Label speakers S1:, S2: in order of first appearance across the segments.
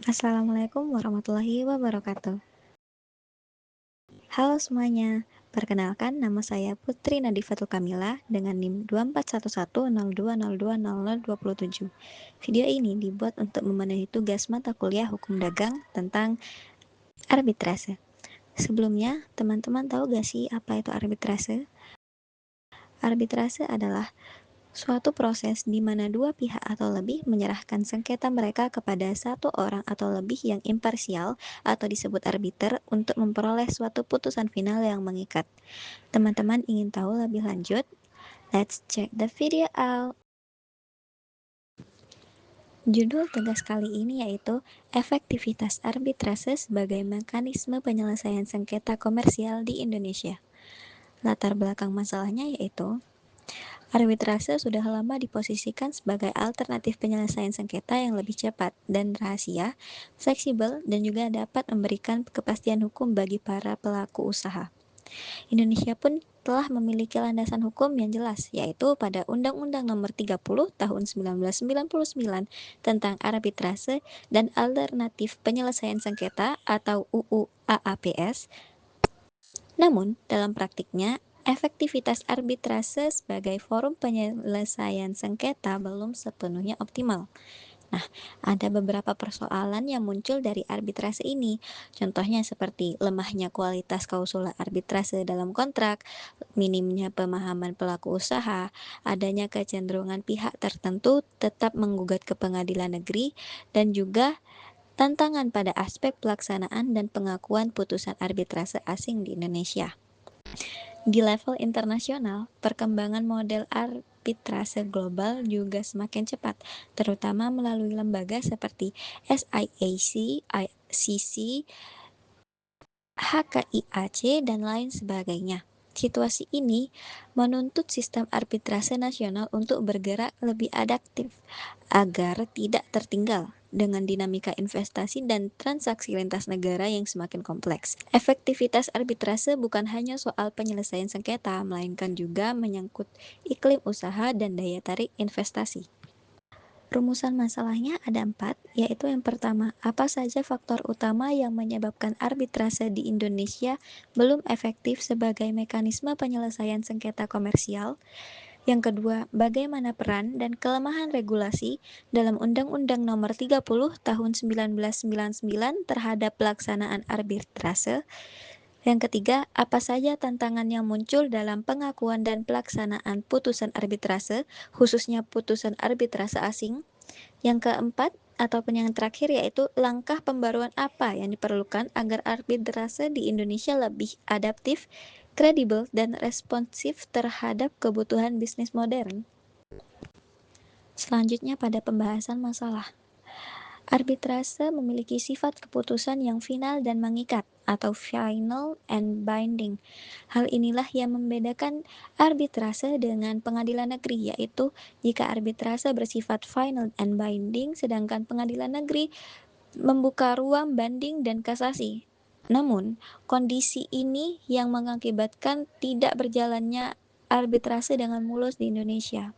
S1: Assalamualaikum warahmatullahi wabarakatuh. Halo semuanya, perkenalkan nama saya Putri Nadifatul Kamila dengan NIM 241102020027. Video ini dibuat untuk memenuhi tugas mata kuliah Hukum Dagang tentang arbitrase. Sebelumnya, teman-teman tahu gak sih apa itu arbitrase? Arbitrase adalah suatu proses di mana dua pihak atau lebih menyerahkan sengketa mereka kepada satu orang atau lebih yang imparsial atau disebut arbiter untuk memperoleh suatu putusan final yang mengikat. Teman-teman ingin tahu lebih lanjut? Let's check the video out. Judul tugas kali ini yaitu efektivitas arbitrase sebagai mekanisme penyelesaian sengketa komersial di Indonesia. Latar belakang masalahnya yaitu arbitrase sudah lama diposisikan sebagai alternatif penyelesaian sengketa yang lebih cepat dan rahasia, fleksibel, dan juga dapat memberikan kepastian hukum bagi para pelaku usaha. Indonesia pun telah memiliki landasan hukum yang jelas, yaitu pada Undang-Undang Nomor 30 Tahun 1999 tentang arbitrase dan alternatif penyelesaian sengketa atau UU AAPS. Namun, dalam praktiknya, efektivitas arbitrase sebagai forum penyelesaian sengketa belum sepenuhnya optimal. Nah, ada beberapa persoalan yang muncul dari arbitrase ini. Contohnya seperti lemahnya kualitas klausul arbitrase dalam kontrak, minimnya pemahaman pelaku usaha, adanya kecenderungan pihak tertentu tetap menggugat ke pengadilan negeri, dan juga tantangan pada aspek pelaksanaan dan pengakuan putusan arbitrase asing di Indonesia. Di level internasional, perkembangan model arbitrase global juga semakin cepat, terutama melalui lembaga seperti SIAC, ICC, HKIAC, dan lain sebagainya. Situasi ini menuntut sistem arbitrase nasional untuk bergerak lebih adaptif agar tidak tertinggal dengan dinamika investasi dan transaksi lintas negara yang semakin kompleks. Efektivitas arbitrase bukan hanya soal penyelesaian sengketa, melainkan juga menyangkut iklim usaha dan daya tarik investasi. Rumusan masalahnya ada 4, yaitu yang pertama, apa saja faktor utama yang menyebabkan arbitrase di Indonesia belum efektif sebagai mekanisme penyelesaian sengketa komersial. Yang kedua, bagaimana peran dan kelemahan regulasi dalam Undang-Undang Nomor 30 Tahun 1999 terhadap pelaksanaan arbitrase. Yang ketiga, apa saja tantangan yang muncul dalam pengakuan dan pelaksanaan putusan arbitrase, khususnya putusan arbitrase asing. Yang keempat, ataupun yang terakhir, yaitu langkah pembaruan apa yang diperlukan agar arbitrase di Indonesia lebih adaptif, kredibel, dan responsif terhadap kebutuhan bisnis modern. Selanjutnya pada pembahasan masalah. Arbitrase memiliki sifat keputusan yang final dan mengikat atau final and binding. Hal inilah yang membedakan arbitrase dengan pengadilan negeri, yaitu jika arbitrase bersifat final and binding, sedangkan pengadilan negeri membuka ruang banding dan kasasi. Namun, kondisi ini yang mengakibatkan tidak berjalannya arbitrase dengan mulus di Indonesia.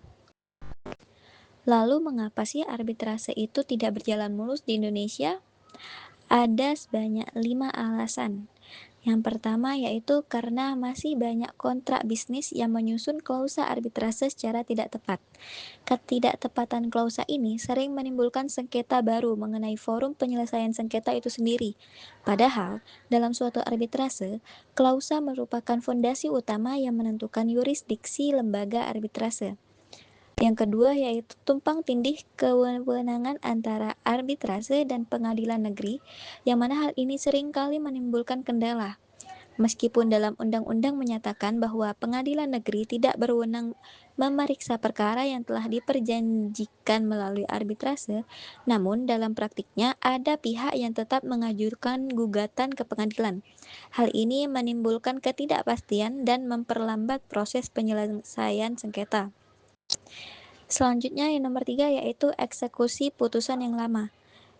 S1: Lalu mengapa sih arbitrase itu tidak berjalan mulus di Indonesia? Ada sebanyak 5 alasan. Yang pertama yaitu karena masih banyak kontrak bisnis yang menyusun klausa arbitrase secara tidak tepat. Ketidaktepatan klausa ini sering menimbulkan sengketa baru mengenai forum penyelesaian sengketa itu sendiri. Padahal, dalam suatu arbitrase, klausa merupakan fondasi utama yang menentukan yurisdiksi lembaga arbitrase. Yang kedua yaitu tumpang tindih kewenangan antara arbitrase dan pengadilan negeri, yang mana hal ini seringkali menimbulkan kendala. Meskipun dalam undang-undang menyatakan bahwa pengadilan negeri tidak berwenang memeriksa perkara yang telah diperjanjikan melalui arbitrase, namun dalam praktiknya ada pihak yang tetap mengajukan gugatan ke pengadilan. Hal ini menimbulkan ketidakpastian dan memperlambat proses penyelesaian sengketa. Selanjutnya yang nomor 3 yaitu eksekusi putusan yang lama.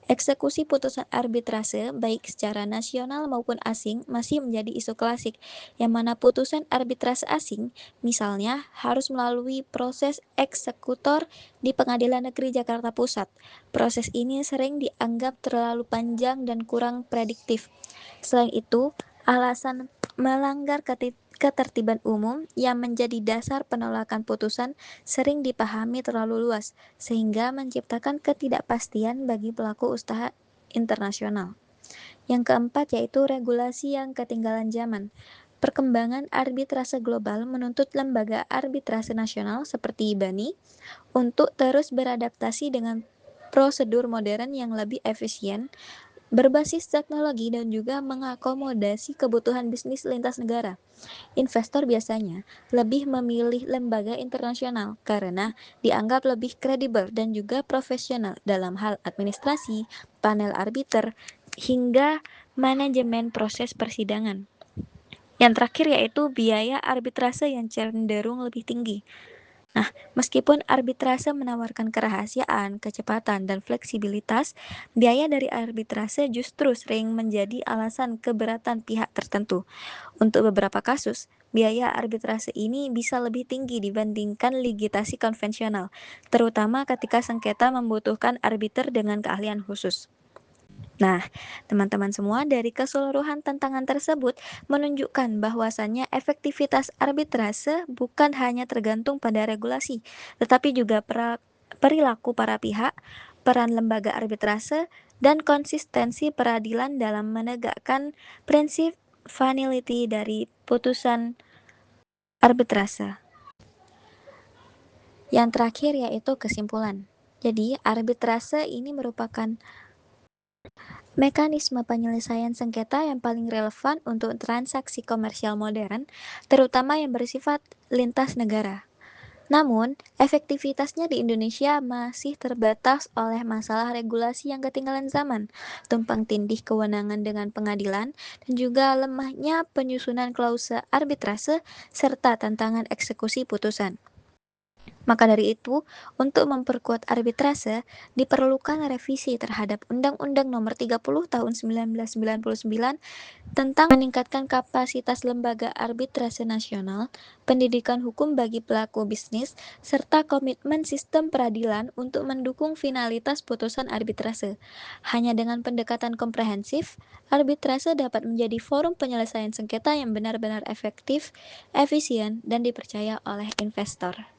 S1: Eksekusi putusan arbitrase, baik secara nasional maupun asing, masih menjadi isu klasik, yang mana putusan arbitrase asing, misalnya, harus melalui proses eksekutor di Pengadilan Negeri Jakarta Pusat. Proses ini sering dianggap terlalu panjang dan kurang prediktif. Selain itu, alasan melanggar ketertiban umum yang menjadi dasar penolakan putusan sering dipahami terlalu luas, sehingga menciptakan ketidakpastian bagi pelaku usaha internasional. Yang keempat yaitu regulasi yang ketinggalan zaman. Perkembangan arbitrase global menuntut lembaga arbitrase nasional seperti BANI untuk terus beradaptasi dengan prosedur modern yang lebih efisien, berbasis teknologi, dan juga mengakomodasi kebutuhan bisnis lintas negara. Investor biasanya lebih memilih lembaga internasional karena dianggap lebih kredibel dan juga profesional dalam hal administrasi, panel arbiter, hingga manajemen proses persidangan. Yang terakhir yaitu biaya arbitrase yang cenderung lebih tinggi. Nah, meskipun arbitrase menawarkan kerahasiaan, kecepatan, dan fleksibilitas, biaya dari arbitrase justru sering menjadi alasan keberatan pihak tertentu. Untuk beberapa kasus, biaya arbitrase ini bisa lebih tinggi dibandingkan litigasi konvensional, terutama ketika sengketa membutuhkan arbiter dengan keahlian khusus. Nah, teman-teman semua, dari keseluruhan tantangan tersebut menunjukkan bahwasannya efektivitas arbitrase bukan hanya tergantung pada regulasi, tetapi juga perilaku para pihak, peran lembaga arbitrase, dan konsistensi peradilan dalam menegakkan prinsip finality dari putusan arbitrase. Yang terakhir yaitu kesimpulan. Jadi, arbitrase ini merupakan mekanisme penyelesaian sengketa yang paling relevan untuk transaksi komersial modern, terutama yang bersifat lintas negara. Namun, efektivitasnya di Indonesia masih terbatas oleh masalah regulasi yang ketinggalan zaman, tumpang tindih kewenangan dengan pengadilan, dan juga lemahnya penyusunan klausa arbitrase serta tantangan eksekusi putusan. Maka dari itu, untuk memperkuat arbitrase, diperlukan revisi terhadap Undang-Undang Nomor 30 Tahun 1999 tentang meningkatkan kapasitas lembaga arbitrase nasional, pendidikan hukum bagi pelaku bisnis, serta komitmen sistem peradilan untuk mendukung finalitas putusan arbitrase. Hanya dengan pendekatan komprehensif, arbitrase dapat menjadi forum penyelesaian sengketa yang benar-benar efektif, efisien, dan dipercaya oleh investor.